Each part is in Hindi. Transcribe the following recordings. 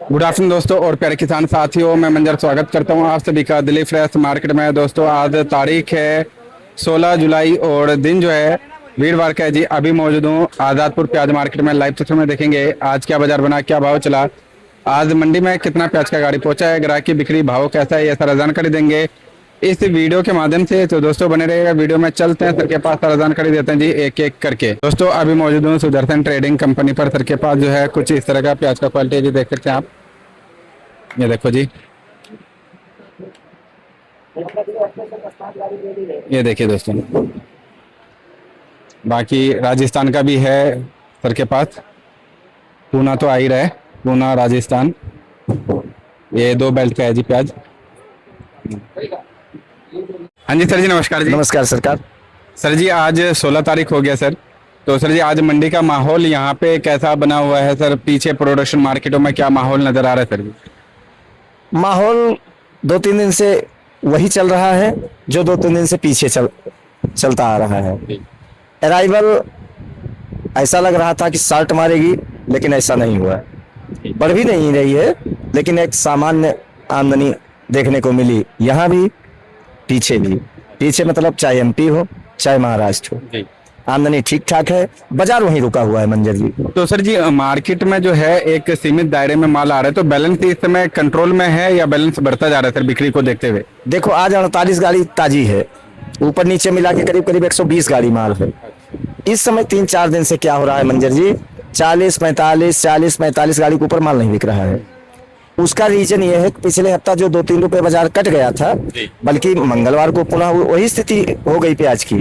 गुड आफ्टरनून दोस्तों और प्यारे किसान साथियों, मैं मंजर स्वागत करता हूं आप सभी का दिल्ली फ्रेश मार्केट में। दोस्तों आज तारीख है 16 जुलाई और दिन जो है वीरवार का है जी। अभी मौजूद हूं आज़ादपुर प्याज मार्केट में। लाइव तस्वीर में देखेंगे आज क्या बाजार बना, क्या भाव चला, आज मंडी में कितना प्याज का गाड़ी पहुंचा है, ग्राहक की बिक्री भाव कैसा है, ये सारा जानकारी देंगे इस वीडियो के माध्यम से। तो दोस्तों बने रहेगा वीडियो में। चलते हैं सर के पास, सारा जानकारी देते हैं जी एक एक करके। दोस्तों अभी मौजूद हूँ सुदर्शन ट्रेडिंग कंपनी पर। सर के पास जो है कुछ इस तरह का प्याज का क्वालिटी जी, देख सकते हैं आप। ये देखो जी, ये देखिए दोस्तों, बाकी राजस्थान का भी है सर के पास। पूना तो आ ही रहा है, पूना राजस्थान। ये 2 बेल्ट का है जी प्याज। हाँ जी सर जी, नमस्कार जी। नमस्कार सरकार। सर जी आज 16 तारीख हो गया सर, तो सर जी आज मंडी का माहौल यहाँ पे कैसा बना हुआ है सर? पीछे प्रोडक्शन मार्केटों में क्या माहौल नजर आ रहा है सर जी? माहौल 2-3 दिन से वही चल रहा है जो 2-3 दिन से पीछे चलता आ रहा है। अराइवल ऐसा लग रहा था कि साल्ट मारेगी, लेकिन ऐसा नहीं हुआ। बढ़ भी नहीं रही है, लेकिन एक सामान्य आमदनी देखने को मिली। यहाँ भी पीछे भी, पीछे मतलब चाहे एमपी हो चाहे महाराष्ट्र हो, आमदनी ठीक ठाक है। बाजार वहीं रुका हुआ है मंजर जी। तो सर जी मार्केट में जो है एक सीमित दायरे में माल आ रहा है, तो बैलेंस इस समय कंट्रोल में है या बैलेंस बढ़ता जा रहा है सर बिक्री को देखते हुए? देखो आज 48 गाड़ी ताजी है, ऊपर नीचे मिला के करीब करीब 120 गाड़ी माल है। इस समय 3-4 दिन से क्या हो रहा है मंजर जी, 40-45 गाड़ी के ऊपर माल नहीं बिक रहा है। उसका रीजन ये है कि पिछले हफ्ता जो 2-3 रुपए बाजार कट गया था, बल्कि मंगलवार को पुनः वही स्थिति हो गई प्याज की।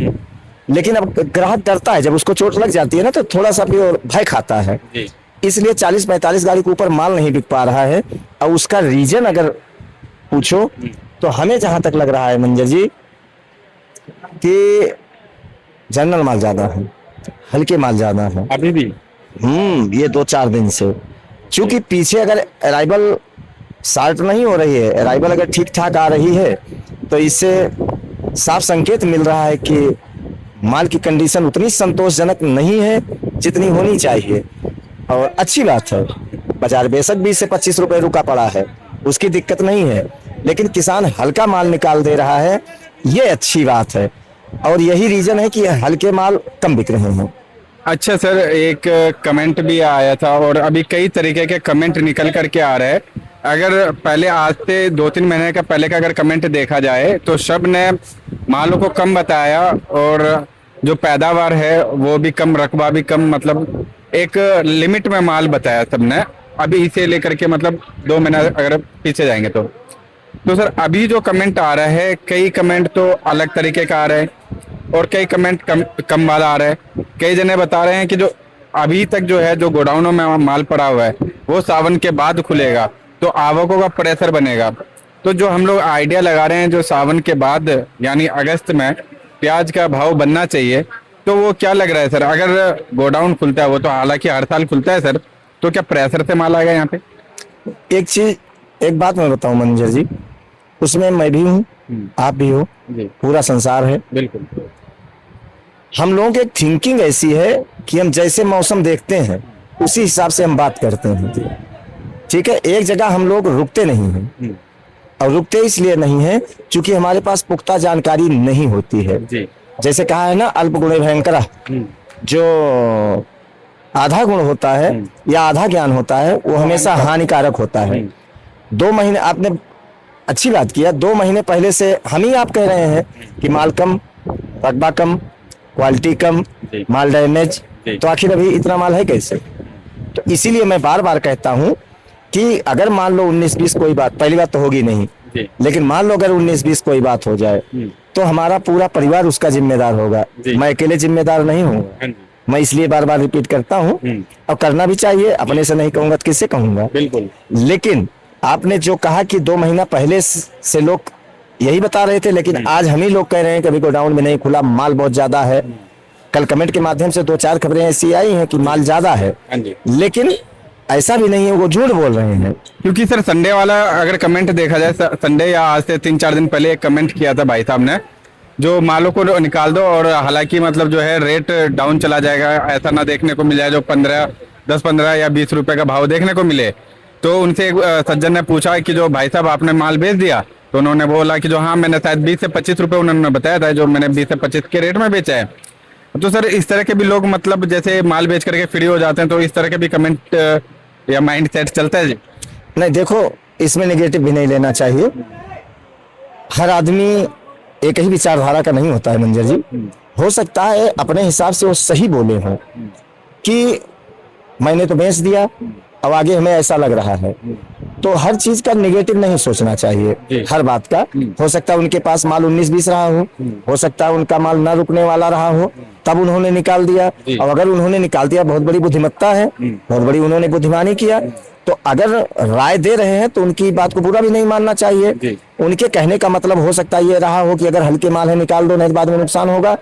लेकिन अब ग्राहक डरता है, जब उसको चोट लग जाती है ना, तो थोड़ा सा भी और भय खाता है। इसलिए 40-45 गाड़ी के ऊपर माल नहीं बिक पा रहा है। और उसका रीजन अगर पूछो तो हमें जहां तक लग रहा है मंजर जी कि जनरल माल ज्यादा है, हल्के माल ज्यादा है अभी भी। ये 2-4 दिन से। क्योंकि पीछे अगर अराइवल साल्ट नहीं हो रही है, अराइवल अगर ठीक ठाक आ रही है, तो इससे साफ संकेत मिल रहा है कि माल की कंडीशन उतनी संतोषजनक नहीं है जितनी होनी चाहिए। और अच्छी बात है, बाजार बेशक 20 से 25 रुपए रुका पड़ा है, उसकी दिक्कत नहीं है, लेकिन किसान हल्का माल निकाल दे रहा है, ये अच्छी बात है। और यही रीजन है कि हल्के माल कम बिक रहे हैं। अच्छा सर, एक कमेंट भी आया था और अभी कई तरीके के कमेंट निकल करके आ रहे हैं। अगर पहले आज से 2-3 महीने का पहले का अगर कमेंट देखा जाए तो सब ने मालों को कम बताया और जो पैदावार है वो भी कम, रकबा भी कम, मतलब एक लिमिट में माल बताया सबने। अभी इसे लेकर के मतलब 2 महीना अगर पीछे जाएंगे तो सर अभी जो कमेंट आ रहा है, कई कमेंट तो अलग तरीके का आ रहे हैं और कई कमेंट कम वाला आ रहा है। कई जने बता रहे हैं कि जो अभी तक जो है जो गोडाउनों में माल पड़ा हुआ है वो सावन के बाद खुलेगा तो आवकों का प्रेशर बनेगा। तो जो हम लोग आइडिया लगा रहे हैं जो सावन के बाद यानी अगस्त में प्याज का भाव बनना चाहिए, तो वो क्या लग रहा है सर? अगर गोडाउन खुलता है, वो तो हालांकि हर साल खुलता है सर, तो क्या प्रेशर से माल आएगा यहाँ पे? एक बात मैं बताऊं मंजर जी, उसमें मैं भी हूँ, आप भी हो, पूरा संसार है। बिल्कुल। हम लोगों की थिंकिंग ऐसी है कि हम जैसे मौसम देखते हैं उसी हिसाब से हम बात करते हैं। ठीक है, एक जगह हम लोग रुकते नहीं हैं, और रुकते इसलिए नहीं है क्योंकि हमारे पास पुख्ता जानकारी नहीं होती है। जैसे कहा है ना, अल्प गुणे भयंकर। जो आधा गुण होता है या आधा ज्ञान होता है वो हमेशा हानिकारक होता है। 2 महीने आपने अच्छी बात किया, 2 महीने पहले से हम ही आप कह रहे हैं कि माल कम, रकबा कम, क्वालिटी कम, माल डैमेज, तो आखिर अभी इतना माल है कैसे? तो इसीलिए मैं बार बार कहता हूं कि अगर मान लो 19-20 कोई बात, पहली बात तो होगी नहीं, लेकिन मान लो अगर 19-20 कोई बात हो जाए तो हमारा पूरा परिवार उसका जिम्मेदार होगा। मैं अकेले जिम्मेदार नहीं हूँ। मैं इसलिए बार बार रिपीट करता हूँ, और करना भी चाहिए। अपने से नहीं कहूंगा तो किससे कहूंगा? बिल्कुल। लेकिन आपने जो कहा कि 2 महीना पहले से लोग यही बता रहे थे, लेकिन आज हम ही लोग कह रहे हैं कि अभी गोडाउन में नहीं खुला, माल बहुत ज्यादा है। कल कमेंट के माध्यम से 2-4 खबरें ऐसी आई हैं कि माल ज्यादा है, लेकिन ऐसा भी नहीं है, वो झूठ बोल रहे हैं। क्योंकि सर संडे वाला अगर कमेंट देखा जाए, संडे या आज से 3-4 दिन पहले एक कमेंट किया था भाई साहब ने, जो मालों को निकाल दो और हालांकि मतलब जो है रेट डाउन चला जाएगा, ऐसा ना देखने को मिल जाए जो 10-15 या 20 रुपए का भाव देखने को मिले। तो उनसे एक सज्जन ने पूछा कि जो भाई साहब आपने माल बेच दिया, तो उन्होंने बोला कि जो हाँ मैंने शायद 20 से 25 रुपए उन्होंने बताया था, जो मैंने 20 से 25 के रेट में बेचा है। तो सर इस तरह के भी लोग मतलब जैसे माल बेच करके फ्री हो जाते हैं, तो इस तरह के भी कमेंट या माइंड सेट चलता है जी? नहीं, देखो इसमें नेगेटिव भी नहीं लेना चाहिए। हर आदमी एक ही विचारधारा का नहीं होता है मंजर जी। हो सकता है अपने हिसाब से वो सही बोले हों कि मैंने तो बेच दिया, अब आगे हमें ऐसा लग रहा है। तो हर चीज का नेगेटिव नहीं सोचना चाहिए, हर बात का। हो सकता है उनके पास माल 19-20 रहा हो सकता है उनका माल ना रुकने वाला रहा हो, तब उन्होंने निकाल दिया। और अगर उन्होंने निकाल दिया, बहुत बड़ी बुद्धिमत्ता है, बहुत बड़ी उन्होंने बुद्धिमानी किया। तो अगर राय दे रहे हैं तो उनकी बात को बुरा भी नहीं मानना चाहिए। उनके कहने का मतलब हो सकता है ये रहा हो कि अगर हल्के माल है निकाल दो, नहीं तो बाद में नुकसान होगा।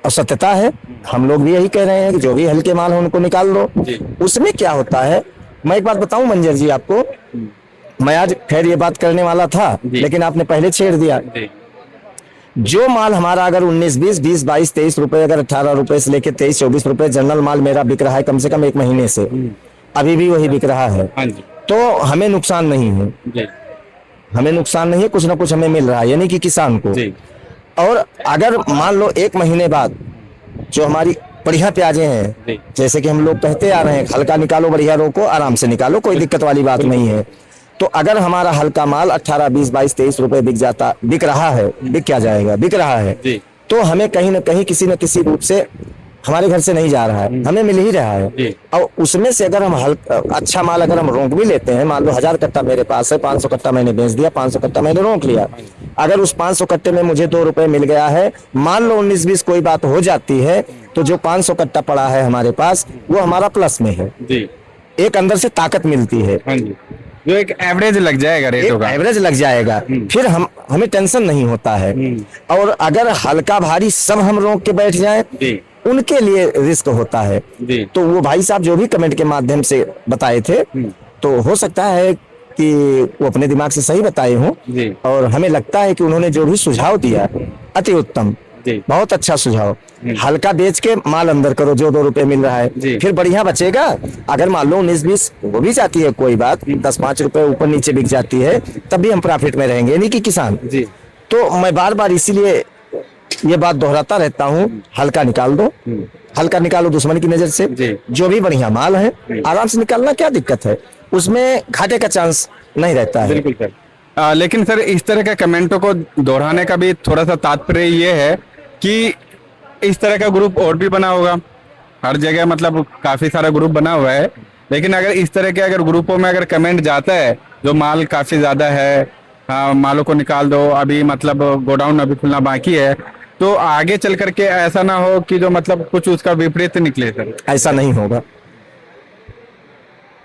और सत्यता है, हम लोग भी यही कह रहे हैं कि जो भी हल्के माल हो उनको निकाल दो। उसमें क्या होता है, मैं एक बात बताऊं मंजर जी आपको, मैं आज खैर ये बात करने वाला था लेकिन आपने पहले छेड़ दिया। जो माल हमारा अगर 19-20, 20-22, 23 रुपए, अगर 18 रुपए से लेके 23-24 रुपए जनरल माल मेरा बिक रहा है कम से कम 1 महीने से, अभी भी वही बिक रहा है, तो हमें नुकसान नहीं है। हमें नुकसान नहीं है, कुछ ना कुछ हमें मिल रहा है, यानी कि किसान को। और अगर मान लो 1 महीने बाद जो हमारी बढ़िया प्याजें हैं, जैसे कि हम लोग कहते आ रहे हैं, हल्का निकालो, बढ़िया रोको, आराम से निकालो, कोई दिक्कत वाली बात नहीं है। तो अगर हमारा हल्का माल 18, 20, 22, 23 रुपए बिक रहा है, बिक क्या जाएगा, बिक रहा है, तो हमें कहीं ना कहीं किसी न किसी रूप से हमारे घर से नहीं जा रहा है, हमें मिल ही रहा है। और उसमें से अगर हम अच्छा माल अगर हम रोक भी लेते हैं, मान लो 1000 कट्टा मेरे पास है, 500 कट्टा मैंने बेच दिया, 500 कट्टा मैंने रोक लिया। अगर उस 500 कट्टे में मुझे 2 रुपए मिल गया है, मान लो 19-20 कोई बात हो जाती है, तो जो 500 कट्टा पड़ा है हमारे पास वो हमारा प्लस में है। एक अंदर से ताकत मिलती है, जो एक एवरेज लग जाएगा, रेटों का एवरेज लग जाएगा। फिर हमें टेंशन नहीं होता है। और अगर हल्का भारी सब हम रोक के बैठ जाएं, उनके लिए रिस्क होता है। तो वो भाई साहब जो भी कमेंट के माध्यम से बताए थे, तो हो सकता है कि वो अपने दिमाग से सही बताए हों। और हमें लगता है कि उन्होंने जो भी सुझाव दिया अति उत्तम, बहुत अच्छा सुझाव। हल्का बेच के माल अंदर करो, जो 2 रुपए मिल रहा है, फिर बढ़िया बचेगा। अगर मान लो 19-20 वो भी जाती है, कोई बात, 10-5 रुपए ऊपर नीचे बिक जाती है, तब भी हम प्रॉफिट में रहेंगे, यानी कि किसान। तो मैं बार बार इसीलिए ये बात दोहराता रहता हूँ, हल्का निकाल दो, हल्का निकालो दुश्मन की नजर से। जो भी बढ़िया माल है आराम से निकालना, क्या दिक्कत है, उसमें घाटे का चांस नहीं रहता है। बिल्कुल सर। लेकिन सर इस तरह के कमेंटों को दोहराने का भी थोड़ा सा तात्पर्य ये है कि इस तरह का ग्रुप और भी बना होगा हर जगह, मतलब काफी सारा ग्रुप बना हुआ है। लेकिन अगर इस तरह के अगर ग्रुपों में अगर कमेंट जाता है जो माल काफी ज्यादा है, हाँ मालों को निकाल दो, अभी मतलब गोडाउन अभी खुलना बाकी है, तो आगे चल करके ऐसा ना हो कि जो मतलब कुछ उसका विपरीत निकले सर? ऐसा नहीं होगा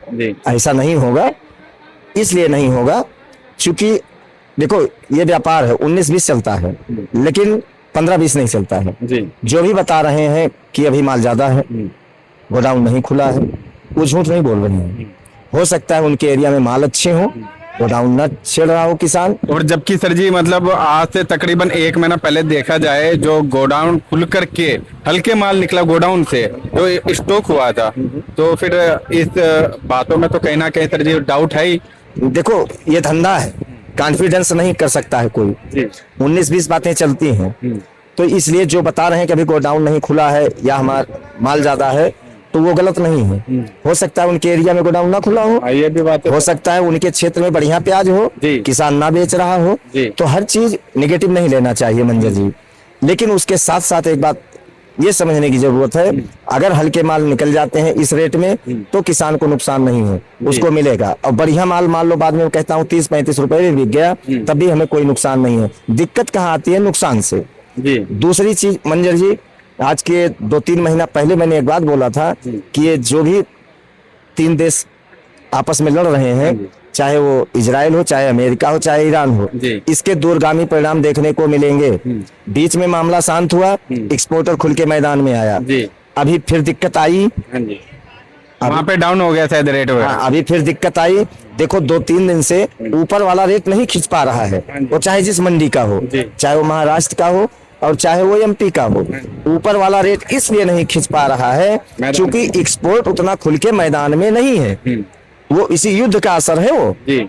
जी, ऐसा नहीं होगा। इसलिए नहीं होगा क्योंकि देखो ये व्यापार है, 19-20 चलता है, लेकिन 15-20 नहीं चलता है। जो भी बता रहे हैं कि अभी माल ज्यादा है, गोडाउन नहीं खुला है, वो झूठ नहीं बोल रहे हैं। हो सकता है उनके एरिया में माल अच्छे हो, गोडाउन न छेड़ रहा हो किसान। और जबकि सर जी मतलब आज से तकरीबन 1 महीना पहले देखा जाए, जो गोडाउन खुल करके हल्के माल निकला गोडाउन से, जो स्टॉक हुआ था, तो फिर इस बातों में तो कहीं ना कहीं सर जी डाउट है ही। देखो ये धंधा है, कॉन्फिडेंस नहीं कर सकता है कोई। 19-20 बातें चलती हैं, तो इसलिए जो बता रहे हैं कि अभी गोडाउन नहीं खुला है या हमारा माल ज्यादा है, तो वो गलत नहीं है। हो सकता है उनके एरिया में गोडाउन ना खुला हो, ये भी बात हो सकता है उनके क्षेत्र में बढ़िया प्याज हो, किसान ना बेच रहा हो। तो हर चीज नेगेटिव नहीं लेना चाहिए मंजर जी। लेकिन उसके साथ साथ एक बात ये समझने की जरूरत है, अगर हल्के माल निकल जाते हैं इस रेट में, तो किसान को नुकसान नहीं है, उसको मिलेगा। और बढ़िया माल मान लो बाद में कहता हूँ 30-35 रुपए में बिक गया, तब भी हमें कोई नुकसान नहीं है। दिक्कत कहाँ आती है? नुकसान से। दूसरी चीज मंजर जी, आज के 2-3 महीना पहले मैंने एक बात बोला था कि ये जो भी 3 देश आपस में लड़ रहे हैं, चाहे वो इजराइल हो, चाहे अमेरिका हो, चाहे ईरान हो, इसके दूरगामी परिणाम देखने को मिलेंगे। बीच में मामला शांत हुआ, एक्सपोर्टर खुल के मैदान में आया, अभी फिर दिक्कत आई, वहां पे डाउन हो गया शायद रेट वगैरह। अभी फिर दिक्कत आई। देखो 2-3 दिन से ऊपर वाला रेट नहीं खींच पा रहा है, वो चाहे जिस मंडी का हो, चाहे वो महाराष्ट्र का हो और चाहे वो एमपी का हो। ऊपर वाला रेट इसलिए नहीं खींच पा रहा है क्योंकि एक्सपोर्ट उतना खुल के मैदान में नहीं है। वो इसी युद्ध का असर है वो। जी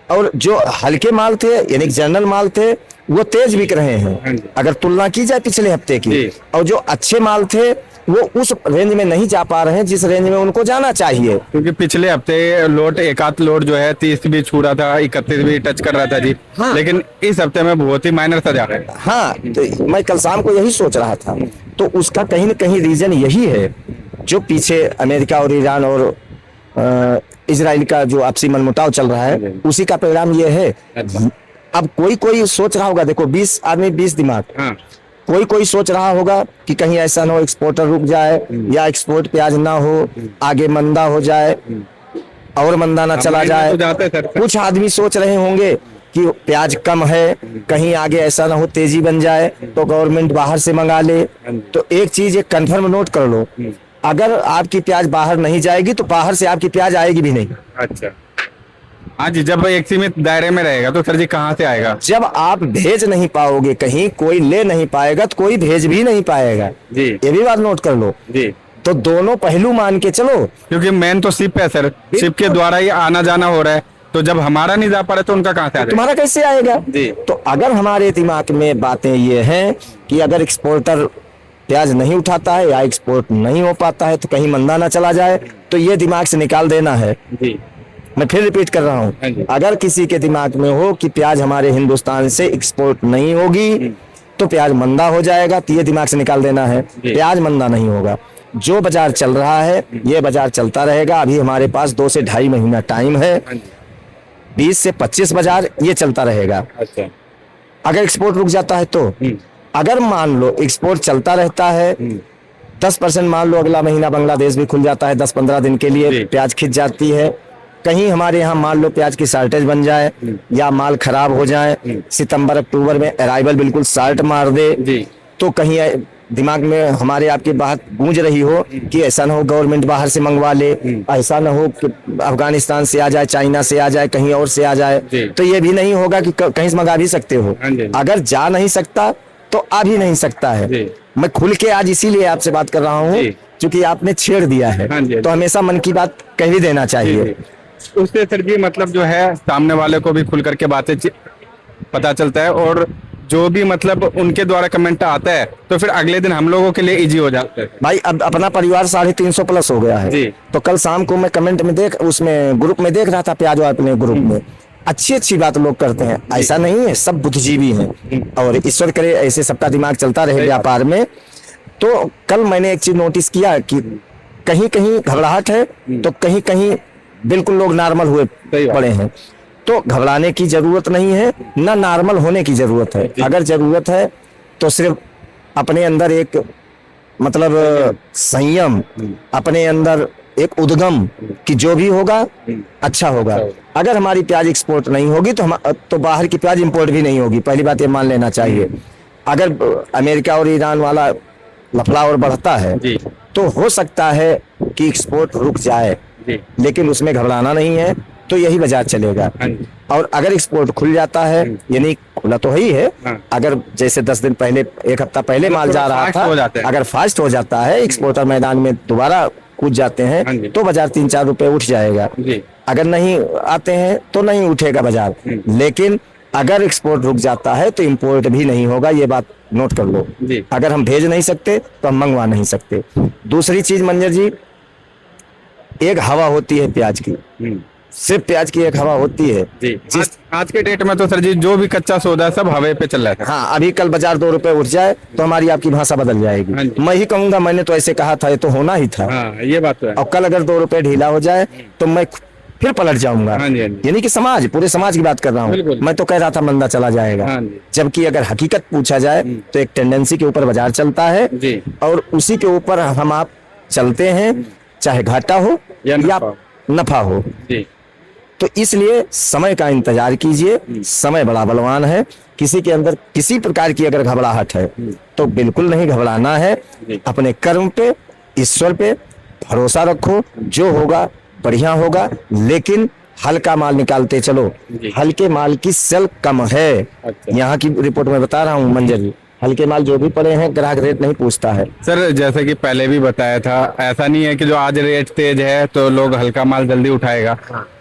और जो हल्के माल थे यानी कि जनरल माल थे वो तेज बिक रहे हाँ हैं जी। अगर तुलना की जाए पिछले हफ्ते की। जी। और जो अच्छे माल थे वो उस रेंज में नहीं जा पा रहे हैं जिस रेंज में उनको जाना चाहिए। क्योंकि पिछले हफ्ते लोट एक आध लोट जो है 30 भी छू रहा था, 31 भी टच कर रहा था जी। हाँ। लेकिन इस हफ्ते में बहुत ही माइनर सा जा रहा है। हाँ, तो मैं कल शाम को यही सोच रहा था। तो उसका कहीं न कहीं रीजन यही है जो पीछे अमेरिका और ईरान और इजराइल का जो आपसी मनमुटाव चल रहा है उसी का परिणाम ये है। अच्छा। अब कोई कोई सोच रहा होगा, देखो 20 आदमी 20 दिमाग, हाँ कोई कोई सोच रहा होगा कि कहीं ऐसा ना हो एक्सपोर्टर रुक जाए या एक्सपोर्ट प्याज ना हो, आगे मंदा हो जाए और मंदा ना चला माइनर जाए। तो जाता है सर। कुछ आदमी सोच रहे होंगे कि प्याज कम है, कहीं आगे ऐसा ना हो तेजी बन जाए तो गवर्नमेंट बाहर से मंगा ले। तो एक चीज एक कंफर्म नोट कर लो, अगर आपकी प्याज बाहर नहीं जाएगी तो बाहर से आपकी प्याज आएगी भी नहीं। अच्छा हाँ जी, जब एक सीमित दायरे में रहेगा तो सर जी कहाँ से आएगा? जब आप भेज नहीं पाओगे, कहीं कोई ले नहीं पाएगा तो कोई भेज भी नहीं पाएगा। जी ये भी बात नोट कर लो। जी। तो दोनों पहलू मान के चलो। क्योंकि मेन तो शिप है सर, शिप के द्वारा ही आना जाना हो रहा है, तो जब हमारा नहीं जा पा रहा तो उनका कहाँ से आ जाएगा? तुम्हारा कैसे आएगा? जी। तो अगर हमारे दिमाग में बातें ये हैं कि अगर एक्सपोर्टर प्याज नहीं उठाता है या एक्सपोर्ट नहीं हो पाता है तो कहीं मंदा ना चला जाए, तो ये दिमाग से निकाल देना है। जी मैं फिर रिपीट कर रहा हाँ हूँ, जी। अगर किसी के दिमाग में हो कि प्याज हमारे हिंदुस्तान से एक्सपोर्ट नहीं होगी तो प्याज मंदा हो जाएगा, तो ये दिमाग से निकाल देना है। जी। प्याज मंदा नहीं होगा, जो बाजार चल रहा है ये बाजार चलता रहेगा। अभी हमारे पास 2 से 2.5 महीना टाइम है, हाँ जी। 20 से 25 बाजार ये चलता रहेगा। अच्छा। अगर एक्सपोर्ट रुक जाता है तो, अगर मान लो एक्सपोर्ट चलता रहता है 10% मान लो अगला महीना बांग्लादेश भी खुल जाता है 10-15 दिन के जी। लिए, प्याज खिंच जाती है, कहीं हमारे यहाँ मान लो प्याज की शॉर्टेज बन जाए या माल खराब हो जाए, सितंबर अक्टूबर में अराइवल बिल्कुल शार्ट मार दे, जी। तो कहीं दिमाग में हमारे आपकी बात गूंज रही हो कि ऐसा ना हो गवर्नमेंट बाहर से मंगवा ले, ऐसा ना हो कि अफगानिस्तान से आ जाए, चाइना से आ जाए, कहीं और से आ जाए, जी। तो ये भी नहीं होगा कि कहीं से मंगा भी सकते हो। हाँ जी। अगर जा नहीं सकता तो आ भी नहीं सकता है। जी। मैं खुल के आज इसीलिए आपसे बात कर रहा हूँ जी। क्योंकि आपने छेड़ दिया है, हाँ जी। तो हमेशा मन की बात कह ही देना चाहिए। उससे सर जी मतलब जो है सामने वाले को भी खुल करके बातें पता चलता है, और जो भी मतलब उनके द्वारा कमेंट आता है तो फिर अगले दिन हम लोगों के लिए इजी हो जाता है। भाई अब अपना परिवार 350 प्लस हो गया है। जी। तो कल शाम को मैं कमेंट में उसमें ग्रुप में देख रहा था, प्याज अपने ग्रुप में अच्छी अच्छी बात लोग करते हैं, ऐसा नहीं है, सब बुद्धिजीवी हैं और ईश्वर करे ऐसे सबका दिमाग चलता रहे व्यापार में। तो कल मैंने एक चीज नोटिस किया कि कहीं कहीं घबराहट है तो कहीं कहीं बिल्कुल लोग नॉर्मल हुए पड़े हैं। तो घबराने की जरूरत नहीं है, ना नॉर्मल होने की जरूरत है। अगर जरूरत है तो सिर्फ अपने अंदर एक मतलब संयम, अपने अंदर एक उद्गम कि जो भी होगा अच्छा होगा। अगर हमारी प्याज एक्सपोर्ट नहीं होगी तो बाहर की प्याज इंपोर्ट भी नहीं होगी, पहली बात ये मान लेना चाहिए। अगर अमेरिका और ईरान वाला लफड़ा और बढ़ता है जी। तो हो सकता है कि एक्सपोर्ट रुक जाए, जी। लेकिन उसमें घबराना नहीं है, तो यही बाजार चलेगा। हाँ जी। और अगर एक्सपोर्ट खुल जाता है, यानी खुला तो ही है, हाँ। अगर जैसे 10 दिन पहले, एक हफ्ता पहले माल जा रहा फास्ट हो जाता था, है। अगर फास्ट हो जाता है, एक्सपोर्टर मैदान में दोबारा कूद जाते हाँ हैं जी। तो बाजार 3-4 रुपए उठ जाएगा। जी। अगर नहीं आते हैं तो नहीं उठेगा बाजार, लेकिन अगर एक्सपोर्ट रुक जाता है तो इंपोर्ट भी नहीं होगा, ये बात नोट कर लो। जी। अगर हम भेज नहीं सकते तो हम मंगवा नहीं सकते। दूसरी चीज मंजर जी, एक हवा होती है प्याज की, सिर्फ प्याज की एक हवा होती है। जी। आज के डेट में तो सर जी जो भी कच्चा सौदा है सब हवा पे चल रहा है। हाँ, अभी कल बाजार 2 रुपए उठ जाए तो हमारी आपकी भाषा बदल हाँ जाएगी। जी। मैं ही कहूंगा मैंने तो ऐसे कहा था, ये तो होना ही था। हाँ ये बात तो है। और कल अगर 2 रुपए ढीला हो जाए तो मैं फिर पलट जाऊंगा। हाँ जी, हाँ जी। यानी कि समाज, पूरे समाज की बात कर रहा हूँ। बिल्कुल। मैं तो कह रहा था मंदा चला जाएगा, हाँ जी। जबकि अगर हकीकत पूछा जाए तो एक टेंडेंसी के ऊपर बाजार चलता है जी। और उसी के ऊपर हम आप चलते हैं, चाहे घाटा हो या या नफा नफा हो। जी। तो इसलिए समय का इंतजार कीजिए, समय बड़ा बलवान है। किसी के अंदर किसी प्रकार की अगर घबराहट है तो बिल्कुल नहीं घबराना है। जी। अपने कर्म पे, ईश्वर पे भरोसा रखो, जो होगा बढ़िया होगा, लेकिन हल्का माल निकालते चलो। जी। हल्के माल की सेल कम है। अच्छा। यहाँ की रिपोर्ट में बता रहा हूँ मंजर जी, हल्के माल जो भी पड़े हैं ग्राहक रेट नहीं पूछता है। सर जैसे कि पहले भी बताया था, ऐसा नहीं है कि जो आज रेट तेज है तो लोग हल्का माल जल्दी उठाएगा।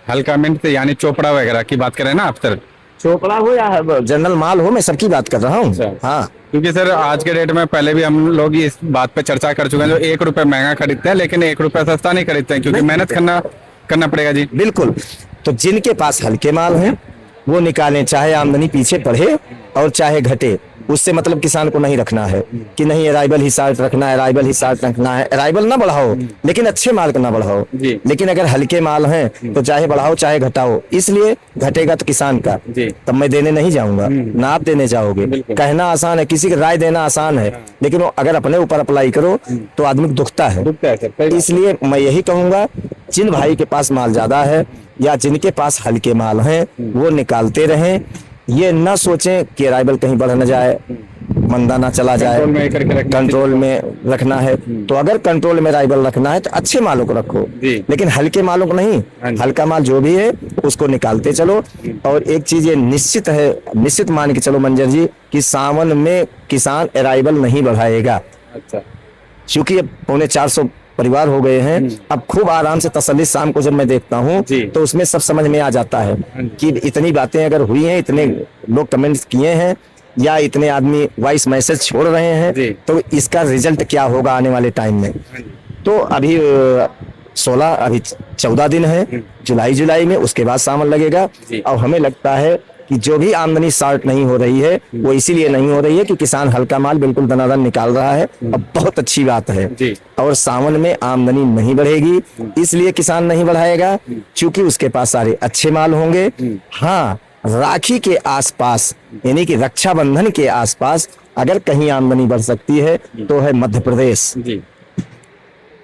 हल्का मिंट यानी चोपड़ा वगैरह की बात करें ना आप सर? चोपड़ा हो या जनरल माल हो, मैं सबकी बात कर रहा हूँ। हाँ, क्योंकि सर आज के डेट में पहले भी हम लोग इस बात पे चर्चा कर चुके हैं, जो 1 रुपए महंगा खरीदते हैं लेकिन 1 रुपया सस्ता नहीं खरीदते हैं, क्योंकि मेहनत करना पड़ेगा जी। बिल्कुल। तो जिनके पास हल्के माल हैं वो निकालें, चाहे आमदनी पीछे बढ़े और चाहे घटे, उससे मतलब किसान को नहीं रखना है कि नहीं अराइवल ही साल्ट रखना है, अराइवल ही साल्ट रखना है। अराइवल ना बढ़ाओ लेकिन अच्छे माल का ना बढ़ाओ। जी। लेकिन अगर हल्के माल हैं तो चाहे बढ़ाओ चाहे घटाओ, इसलिए घटेगा तो किसान का। जी। तब मैं देने नहीं जाऊंगा ना आप देने जाओगे। कहना आसान है, किसी की राय देना आसान है, लेकिन वो अगर अपने ऊपर अप्लाई करो तो आदमी दुखता है। इसलिए मैं यही कहूंगा, जिन भाई के पास माल ज्यादा है या जिनके पास हल्के माल हैं वो निकालते रहें। ये न सोचें कि अराइवल कहीं बढ़ न जाए, मंदा ना चला जाए, कंट्रोल में रखना है। तो अगर कंट्रोल में अराइवल रखना है तो अच्छे मालों को रखो, लेकिन हल्के मालों को नहीं। हल्का माल जो भी है उसको निकालते चलो। और एक चीज ये निश्चित है, निश्चित मान के चलो मंजर जी, कि सावन में किसान अराइवल नहीं बढ़ाएगा। अच्छा। क्योंकि अब 450 परिवार हो गए हैं। अब खूब आराम से तसल्ली शाम को जब मैं देखता हूँ तो उसमें सब समझ में आ जाता है कि इतनी बातें अगर हुई हैं, इतने लोग कमेंट्स किए हैं या इतने आदमी वॉइस मैसेज छोड़ रहे हैं, तो इसका रिजल्ट क्या होगा आने वाले टाइम में। तो अभी 14 दिन है जुलाई में, उसके बाद सावन लगेगा। और हमें लगता है कि जो भी आमदनी शॉर्ट नहीं हो रही है वो इसीलिए नहीं हो रही है कि किसान हल्का माल बिल्कुल दनादन निकाल रहा है। अब बहुत अच्छी बात है। और सावन में आमदनी नहीं बढ़ेगी, इसलिए किसान नहीं बढ़ाएगा क्योंकि उसके पास सारे अच्छे माल होंगे। हाँ, राखी के आसपास यानी कि रक्षाबंधन के आसपास अगर कहीं आमदनी बढ़ सकती है तो है मध्य प्रदेश।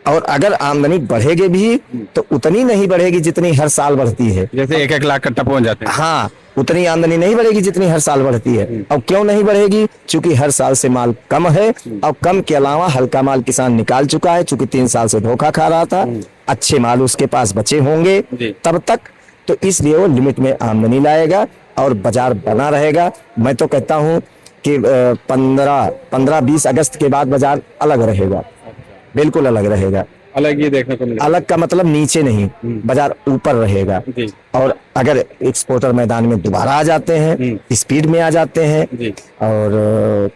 और अगर आमदनी बढ़ेगी भी तो उतनी नहीं बढ़ेगी जितनी हर साल बढ़ती है। जैसे 1-1 लाख कट्टा पहुंच जाते हैं। हाँ, उतनी आमदनी नहीं बढ़ेगी जितनी हर साल बढ़ती है। और क्यों नहीं बढ़ेगी? क्योंकि हर साल से माल कम है और कम के अलावा हल्का माल किसान निकाल चुका है, क्योंकि 3 साल से धोखा खा रहा था। अच्छे माल उसके पास बचे होंगे तब तक, तो इसलिए वो लिमिट में आमदनी लाएगा और बाजार बना रहेगा। मैं तो कहता हूँ कि 15-20 अगस्त के बाद बाजार अलग रहेगा, बिल्कुल अलग रहेगा। अलग ही देखने को मिलेगा। अलग का मतलब नीचे नहीं, बाजार ऊपर रहेगा। और अगर एक्सपोर्टर मैदान में दोबारा आ जाते हैं, स्पीड में आ जाते हैं, और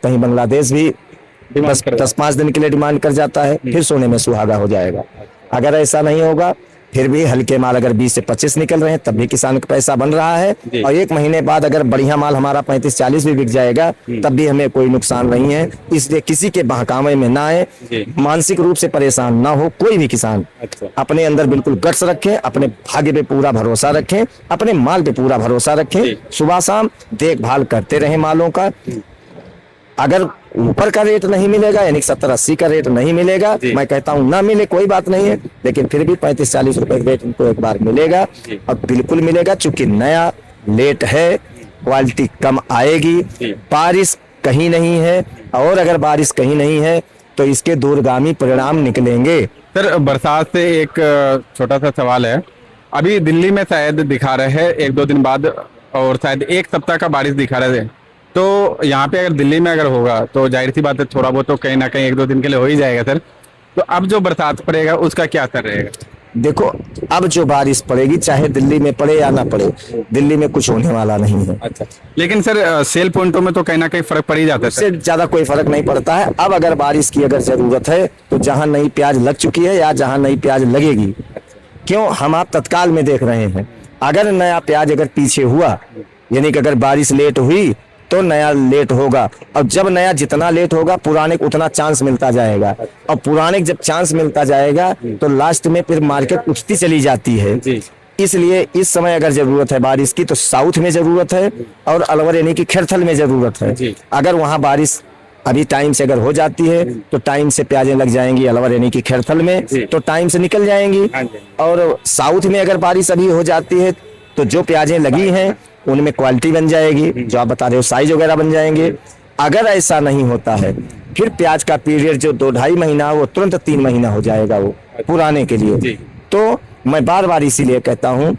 कहीं बांग्लादेश भी 10-5 दिन के लिए डिमांड कर जाता है, फिर सोने में सुहागा हो जाएगा। अगर ऐसा नहीं होगा, फिर भी हल्के माल अगर 20 से 25 निकल रहे हैं तब भी किसान का पैसा बन रहा है। और 1 महीने बाद अगर बढ़िया माल हमारा 35-40 भी बिक जाएगा तब भी हमें कोई नुकसान नहीं है। इसलिए किसी के बहकावे में ना आए, मानसिक रूप से परेशान ना हो कोई भी किसान। अपने अंदर बिल्कुल गट्स रखें, अपने भाग्य पे पूरा भरोसा रखें, अपने माल पे पूरा भरोसा रखें, सुबह शाम देखभाल करते रहें मालों का। अगर ऊपर का रेट नहीं मिलेगा यानी 70-80 का रेट नहीं मिलेगा, मैं कहता हूँ ना मिले कोई बात नहीं है, लेकिन फिर भी 35-40 रुपए रेट इनको एक बार मिलेगा। और बिल्कुल मिलेगा, चूंकि नया लेट है, क्वालिटी कम आएगी, बारिश कहीं नहीं है। और अगर बारिश कहीं नहीं है तो इसके दूरगामी परिणाम निकलेंगे। सर बरसात से एक छोटा सा सवाल है, अभी दिल्ली में शायद दिखा रहे हैं 1-2 दिन बाद, और शायद 1 सप्ताह का बारिश दिखा रहे थे। तो यहाँ पे अगर दिल्ली में अगर होगा तो जाहिर सी बात है थोड़ा बहुत तो कहीं ना कहीं 1-2 दिन के लिए हो ही जाएगा सर। तो अब जो बरसात पड़ेगा उसका क्या असर रहेगा? देखो, अब जो बारिश पड़ेगी चाहे दिल्ली में पड़े या ना पड़े, दिल्ली में कुछ होने वाला नहीं है। अच्छा, लेकिन सर सेल पॉइंटों में तो कहीं ना कहीं फर्क पड़ ही जाता है। उससे ज्यादा कोई फर्क नहीं पड़ता है। अब अगर बारिश की अगर जरूरत है तो जहां नई प्याज लग चुकी है या जहां नई प्याज लगेगी, क्यों हम आप तत्काल में देख रहे हैं। अगर नया प्याज अगर पीछे हुआ यानी कि अगर बारिश लेट हुई तो नया लेट होगा, और जब नया जितना लेट होगा पुराने को उतना चांस मिलता जाएगा, और पुराने जब चांस मिलता जाएगा तो लास्ट में फिर मार्केट उठती चली जाती है। इसलिए इस समय अगर जरूरत है बारिश की तो साउथ में जरूरत है और अलवर यानी कि खेरथल में जरूरत है। अगर वहां बारिश अभी टाइम से अगर हो जाती है तो टाइम से प्याजें लग जाएंगी अलवर यानी कि खेरथल में, तो टाइम से निकल जाएंगी। और साउथ में अगर बारिश अभी हो जाती है तो जो प्याजें लगी हैं उनमें क्वालिटी बन जाएगी, जो आप बता रहे हो साइज वगैरह बन जाएंगे। अगर ऐसा नहीं होता है फिर प्याज का पीरियड जो 2-2.5 महीना वो तुरंत 3 महीना हो जाएगा वो पुराने के लिए। तो मैं बार बार इसीलिए कहता हूँ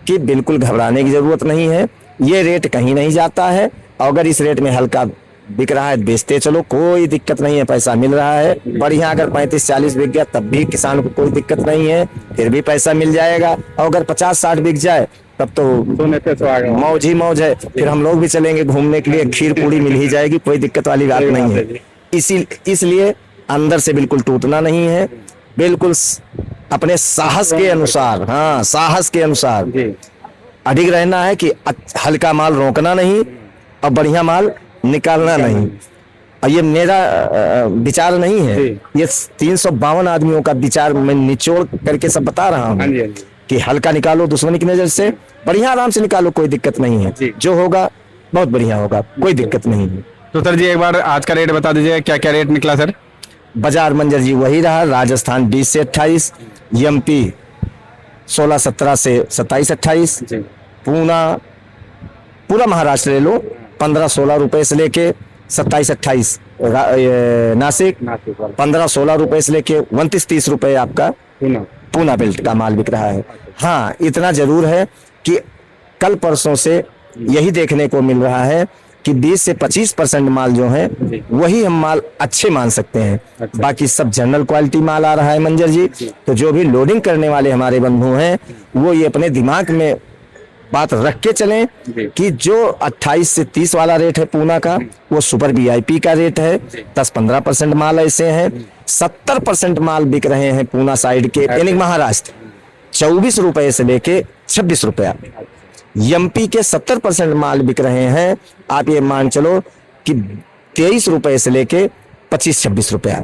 कि बिल्कुल घबराने की जरूरत नहीं है, ये रेट कहीं नहीं जाता है। अगर इस रेट में हल्का बिक रहा है बेचते चलो, कोई दिक्कत नहीं है, पैसा मिल रहा है बढ़िया। अगर 35-40 बिक गया तब भी किसान को कोई दिक्कत नहीं है, फिर भी पैसा मिल जाएगा। और अगर 50-60 बिक जाए तब तो सोने पे सुहागा। मौज ही मौज है, फिर हम लोग भी चलेंगे घूमने के लिए, खीर पूरी मिल ही जाएगी, कोई दिक्कत वाली बात नहीं है। इसलिए अंदर से बिल्कुल टूटना नहीं है, बिल्कुल अपने साहस के अनुसार, हाँ साहस के अनुसार अडिग रहना है कि हल्का माल रोकना नहीं और बढ़िया माल निकालना नहीं। और ये मेरा विचार नहीं है, ये 352 आदमियों का विचार मैं निचोड़ करके सब बता रहा हूँ कि हल्का निकालो दुश्मनी की नजर से, बढ़िया आराम से निकालो, कोई दिक्कत नहीं है, जो होगा बहुत बढ़िया होगा, कोई दिक्कत नहीं है। तो सर जी एक बार आज का रेट बता दीजिए, क्या क्या रेट निकला सर? बाजार मंजर जी वही रहा, राजस्थान 20 से 28, एमपी 16-17 से 27-28, पूरा महाराष्ट्र ले लो 15-16 रुपए से लेके 27-28, नासिक 15-16 रुपए से लेके 29-30 रुपए आपका पूना बेल्ट का माल बिक रहा है। हाँ इतना जरूर है कि कल परसों से यही देखने को मिल रहा है कि 20 से 25% माल जो है वही हम माल अच्छे मान सकते हैं। बाकी सब जनरल क्वालिटी माल आ रहा है मंजर जी। तो जो भी लोडिंग करने वाले हमारे बंधु हैं वो ये अपने दिमाग में बात रख के चलें कि जो 28 से 30 वाला रेट है पूना का, वो सुपर वीआईपी का रेट है। 10-15% माल ऐसे हैं, 70% माल बिक रहे हैं पूना साइड के, यानी महाराष्ट्र 24 रुपए से लेके 26 रुपया। एमपी के 70% माल बिक रहे हैं, आप ये मान चलो कि 23 रुपए से लेके 25-26 रुपया।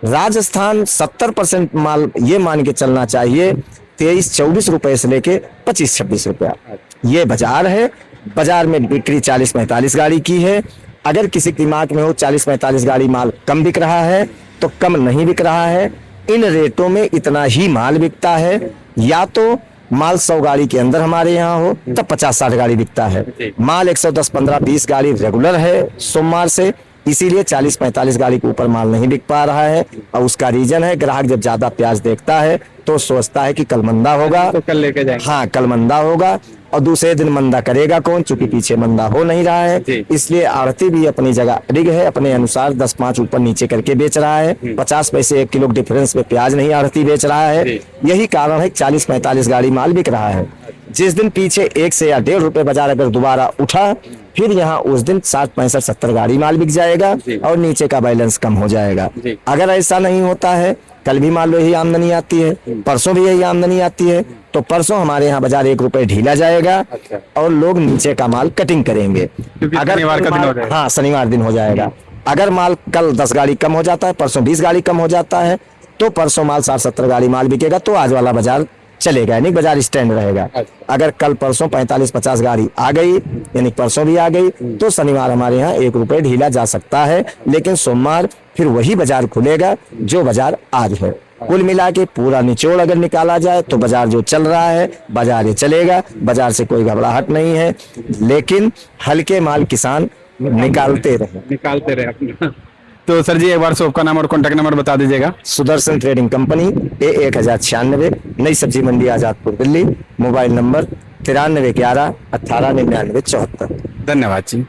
राजस्थान 70% माल ये मान के चलना चाहिए 23-24 रुपए से लेके 25-26 रुपया। ये बाजार है, बाजार में बिक्री 40-45 गाड़ी की है। अगर किसी दिमाग में हो 40-45 गाड़ी माल कम बिक रहा है तो कम नहीं बिक रहा है, इन रेटों में इतना ही माल बिकता है। या तो माल 100 गाड़ी के अंदर हमारे यहाँ हो तब 50-60 गाड़ी बिकता है, माल 110, 15, 20 गाड़ी रेगुलर है सोमवार से, इसीलिए 40-45 गाड़ी के ऊपर माल नहीं बिक पा रहा है। और उसका रीजन है ग्राहक जब ज्यादा प्याज देखता है तो सोचता है कि कल मंदा होगा, तो कल लेके जाएंगे। हाँ कल मंदा होगा, और दूसरे दिन मंदा करेगा कौन, चूंकि पीछे मंदा हो नहीं रहा है। इसलिए आढ़ती भी अपनी जगह अडिग है, अपने अनुसार 10-5 ऊपर नीचे करके बेच रहा है। 50 पैसे 1 किलो डिफरेंस में प्याज नहीं आढ़ती बेच रहा है। यही कारण है 40-45 गाड़ी माल बिक रहा है। जिस दिन पीछे 1 से या 1.5 रुपए बाजार अगर दोबारा उठा, फिर यहाँ उस दिन 60-65-70 गाड़ी माल बिक जाएगा और नीचे का बैलेंस कम हो जाएगा। अगर ऐसा नहीं होता है, कल भी मान लो यही आमदनी आती है, परसों भी यही आमदनी आती है, तो परसों हमारे यहाँ बाजार 1 रुपए ढीला जाएगा और लोग नीचे का माल कटिंग करेंगे। अगर शनिवार का दिन हो जाएगा। हाँ शनिवार दिन हो जाएगा। अगर माल कल 10 गाड़ी कम हो जाता है, परसों 20 गाड़ी कम हो जाता है, तो परसों माल 60-70 गाड़ी माल बिकेगा, तो आज वाला बाजार चलेगा, यानी बाजार स्टैंड रहेगा। अगर कल परसों 45-50 गाड़ी आ गई, यानी परसों भी आ गई, तो शनिवार हमारे यहाँ 1 रुपए ढीला जा सकता है, लेकिन सोमवार फिर वही बाजार खुलेगा जो बाजार आज है। कुल मिला के पूरा निचोड़ अगर निकाला जाए तो बाजार जो चल रहा है बाजार ये चलेगा, बाजार से कोई घबराहट नहीं है। लेकिन हल्के माल किसान निकालते रहे अपना। तो सर जी एक बार शॉप का नाम और कॉन्टैक्ट नंबर बता दीजिएगा। सुदर्शन ट्रेडिंग कंपनी, A1096, नई सब्जी मंडी आजादपुर दिल्ली। Mobile number 9311 1899 74। धन्यवाद जी।